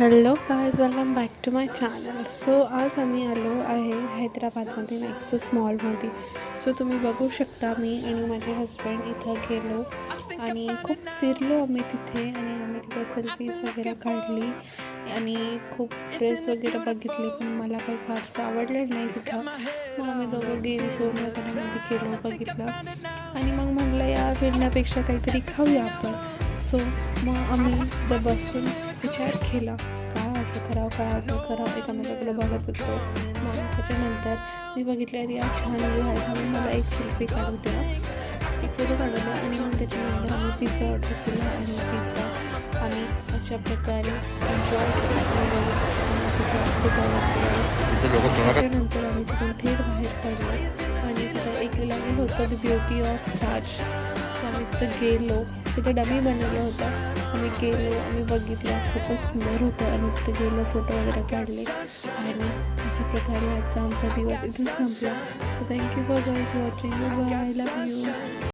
Hello guys, welcome back to my channel. So आज आम्ही आलो आहे हैदराबादमध्ये नेक्सस मॉलमध्ये. सो तुम्ही बघू शकता, मी आणि माझे हस्बंड इथं गेलो आणि खूप फिरलो आम्ही तिथे. आणि आम्ही तिथे सेल्फीज वगैरे काढली आणि खूप ड्रेस वगैरे बघितले, पण मला काही फारसं आवडलं नाही तिथं. मग आम्ही दोघं गेम झोन वगैरेमध्ये गेलो, बघितलं आणि मग म्हटलं या फिरण्यापेक्षा काहीतरी खाऊया आपण. सो मग आम्ही बसून विचार केला काय ऑर्डर करावं, काय ऑर्डर करावं, एकामेकाकडे बघत होतो. मग त्याच्यानंतर मी बघितलं अरे यार छान आहे, म्हणून मला एक सेल्फी काढू द्या, एक फोटो काढवला. आणि मग त्याच्यानंतर आम्ही पिझ्झा ऑर्डर केला आणि पिझ्झा आम्ही अशा प्रकारे एन्जॉय केला. त्याच्यानंतर आम्ही तिथून थेट बाहेर पडलो आणि तिथं एक लागलेलं होतं the beauty of Taj. So आम्ही तिथं गेलो, तिथं डमी बनवलं होतं. आम्ही गेलो, आम्ही बघितलं, खूपच सुंदर होतं आणि तिथे गेलो, फोटो वगैरे काढले आणि अशा प्रकारे आजचा आमचा दिवस इथून संपला. So thank you for guys watching. Bye, I love you.